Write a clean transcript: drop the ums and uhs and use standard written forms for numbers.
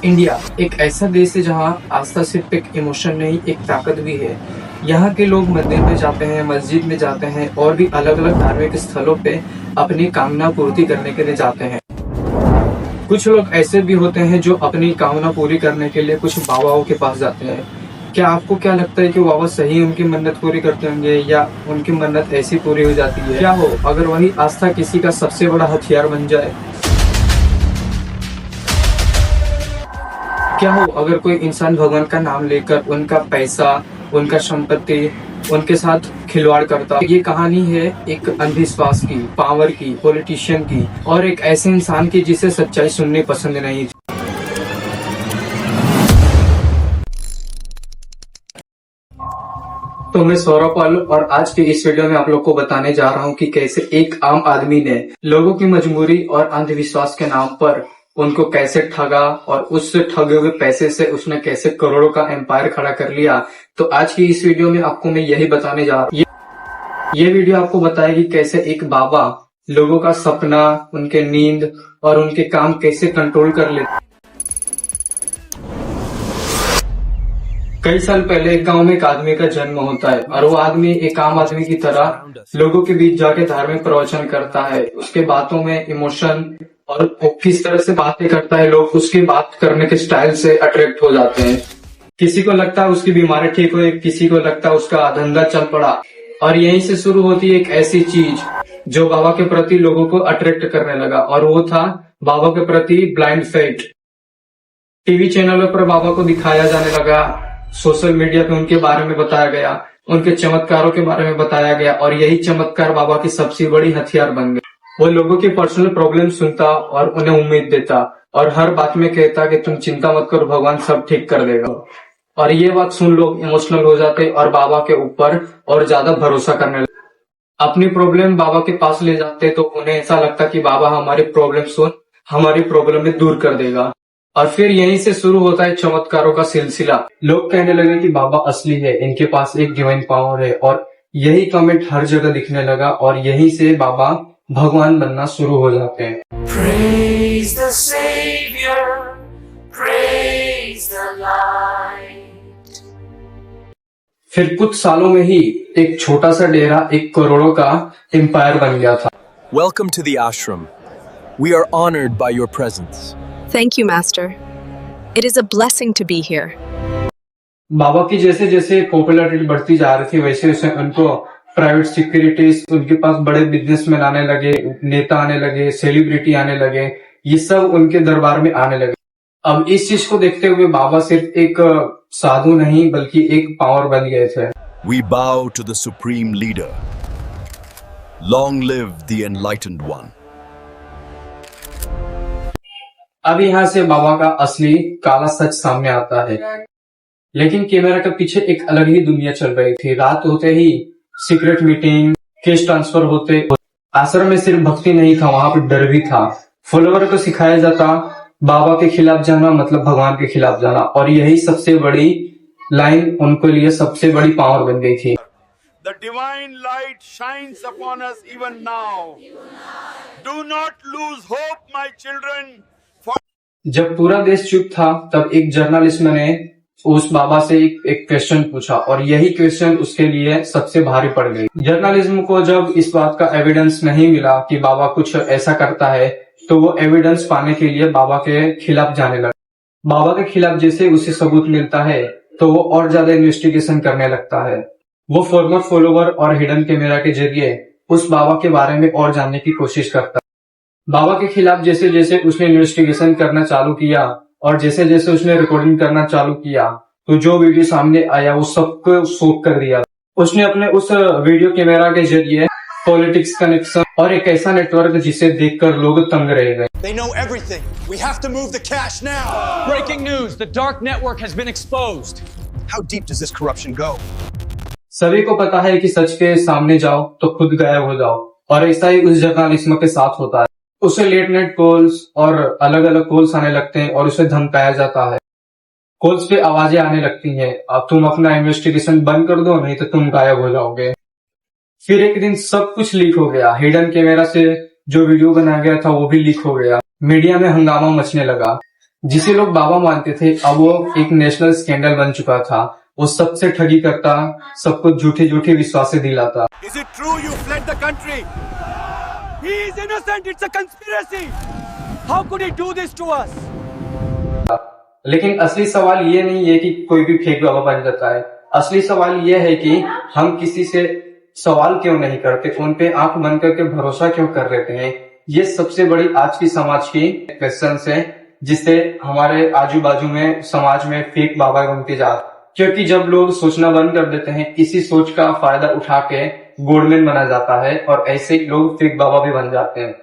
India एक ऐसा देश है जहाँ आस्था सिर्फ एक इमोशन नहीं, एक ताकत भी है। यहाँ के लोग मंदिर में जाते हैं, मस्जिद में जाते हैं और भी अलग अलग धार्मिक स्थलों पे अपनी कामना पूर्ति करने के लिए जाते हैं। कुछ लोग ऐसे भी होते हैं जो अपनी कामना पूरी करने के लिए कुछ बाबाओं के पास जाते हैं। क्या आपको क्या लगता है कि बाबा सही उनकी मन्नत पूरी करते होंगे या उनकी मन्नत ऐसी पूरी हो जाती है? क्या हो अगर वही आस्था किसी का सबसे बड़ा हथियार बन जाए? क्या हो अगर कोई इंसान भगवान का नाम लेकर उनका पैसा, उनका संपत्ति उनके साथ खिलवाड़ करता? ये कहानी है एक अंधविश्वास की, पावर की, पॉलिटिशियन की और एक ऐसे इंसान की जिसे सच्चाई सुननी पसंद नहीं थी। तो मैं सौरभ पाल और आज के इस वीडियो में आप लोग को बताने जा रहा हूँ कि कैसे एक आम आदमी ने लोगों की मजबूरी और अंधविश्वास के नाम पर उनको कैसे ठगा और उस ठगे हुए पैसे से उसने कैसे करोड़ों का एम्पायर खड़ा कर लिया। तो आज की इस वीडियो में आपको मैं यही बताने जा रहा हूँ। ये वीडियो आपको बताएगी कैसे एक बाबा लोगों का सपना, उनके नींद और उनके काम कैसे कंट्रोल कर लेते। कई साल पहले एक गांव में एक आदमी का जन्म होता है और वो आदमी एक आम आदमी की तरह लोगों के बीच जाके धार्मिक प्रवचन करता है। उसके बातों में इमोशन और किस तरह से बातें करता है, लोग उसकी बात करने के स्टाइल से अट्रैक्ट हो जाते हैं। किसी को लगता है उसकी बीमारी ठीक हुई, किसी को लगता है उसका धंधा चल पड़ा और यहीं से शुरू होती है एक ऐसी चीज जो बाबा के प्रति लोगों को अट्रैक्ट करने लगा और वो था बाबा के प्रति ब्लाइंड फेथ। टीवी चैनलों पर बाबा को दिखाया जाने लगा, सोशल मीडिया पे उनके बारे में बताया गया, उनके चमत्कारों के बारे में बताया गया और यही चमत्कार बाबा की सबसे बड़ी हथियार बन गए। वो लोगों की पर्सनल प्रॉब्लम सुनता और उन्हें उम्मीद देता और हर बात में कहता कि तुम चिंता मत करो, भगवान सब ठीक कर देगा। और ये बात सुन लोग इमोशनल हो जाते और बाबा के ऊपर और ज्यादा भरोसा करने लगते। अपनी प्रॉब्लम बाबा के पास ले जाते तो उन्हें ऐसा लगता कि बाबा हमारी प्रॉब्लम सुन हमारी प्रॉब्लम में दूर कर देगा। और फिर यहीं से शुरू होता है चमत्कारों का सिलसिला। लोग कहने लगे कि बाबा असली है, इनके पास एक डिवाइन पावर है और यही कमेंट हर जगह दिखने लगा और यहीं से बाबा भगवान बनना शुरू हो जाते हैं। Praise the Savior, praise the light। फिर कुछ सालों में ही एक छोटा सा डेरा एक करोड़ों का एम्पायर बन गया था। Welcome to the ashram. We are honored by your presence. Thank you, Master. It is a blessing to be here. बाबा की जैसे जैसे पॉपुलैरिटी बढ़ती जा रही थी वैसे वैसे उनको प्राइवेट सिक्योरिटीज, उनके पास बड़े बिजनेसमैन आने लगे, नेता आने लगे, सेलिब्रिटी आने लगे, ये सब उनके दरबार में आने लगे। अब इस चीज को देखते हुए बाबा सिर्फ एक साधु नहीं बल्कि एक पावर बन गए थे। We bow to the supreme leader. Long live the enlightened one. अब यहाँ से बाबा का असली काला सच सामने आता है। लेकिन कैमरा के पीछे एक अलग ही दुनिया चल रही थी। रात होते ही सीक्रेट मीटिंग, केस ट्रांसफर होते। आश्रम में सिर्फ भक्ति नहीं था, वहां पर डर भी था। फॉलोवर को सिखाया जाता बाबा के खिलाफ जाना मतलब भगवान के खिलाफ जाना और यही सबसे बड़ी लाइन उनके लिए सबसे बड़ी पावर बन गई थी। The divine light shines upon us even now. Do not lose hope, my children. जब पूरा देश चुप था तब एक जर्नलिस्ट ने उस बाबा से एक क्वेश्चन पूछा और यही क्वेश्चन उसके लिए सबसे भारी पड़ गई। जर्नलिज्म को जब इस बात का एविडेंस नहीं मिला कि बाबा कुछ ऐसा करता है तो वो एविडेंस पाने के लिए बाबा के खिलाफ जाने लगा। बाबा के खिलाफ जैसे उसे सबूत मिलता है तो वो और ज्यादा इन्वेस्टिगेशन करने लगता है। वो फॉर्मर फॉलोवर और हिडन कैमरा के जरिए उस बाबा के बारे में और जानने की कोशिश करता है। बाबा के खिलाफ जैसे जैसे उसने इन्वेस्टिगेशन करना चालू किया और जैसे जैसे उसने रिकॉर्डिंग करना चालू किया तो जो वीडियो सामने आया वो सबको शॉक कर दिया। उसने अपने उस वीडियो कैमरा के जरिए पॉलिटिक्स कनेक्शन और एक ऐसा नेटवर्क जिसे देखकर लोग तंग रह गए। They know everything. We have to move the cash now. Breaking news, the dark network has been exposed. How deep does this corruption go? सभी को पता है कि सच के सामने जाओ तो खुद गायब हो जाओ और ऐसा ही उस जर्नलिज्म के साथ होता है। उसे लेट नाइट कॉल्स और अलग अलग कॉल्स आने लगते हैं और उसे धमकाया जाता है। कॉल्स पे आवाजें आने लगती हैं, अब तुम अपना इन्वेस्टिगेशन बंद कर दो नहीं तो तुम गायब हो जाओगे। फिर एक दिन सब कुछ लीक हो गया। हिडन कैमरा से जो वीडियो बनाया गया था वो भी लीक हो गया। मीडिया में हंगामा मचने लगा। जिसे लोग बाबा मानते थे, अब वो एक नेशनल स्कैंडल बन चुका था। वो सबसे ठगी करता, सबको झूठे झूठे विश्वास दिलाता। Is it true you fled the country? He is innocent. It's a conspiracy. How could he do this to us? लेकिन असली सवाल ये नहीं है कि कोई भी फेक बाबा बन जाता है। असली सवाल ये है कि हम किसी से सवाल क्यों नहीं करते, उन पे आंख बंद करके भरोसा क्यों कर लेते हैं। ये सबसे बड़ी आज की समाज की क्वेश्चन है, जिससे हमारे आजू बाजू में समाज में फेक बाबा बनते जा रहे। क्योंकि जब लोग सोचना बंद कर देते हैं, इसी सोच का फायदा उठा के गवर्नमेंट बना जाता है और ऐसे लोग फेक बाबा भी बन जाते हैं।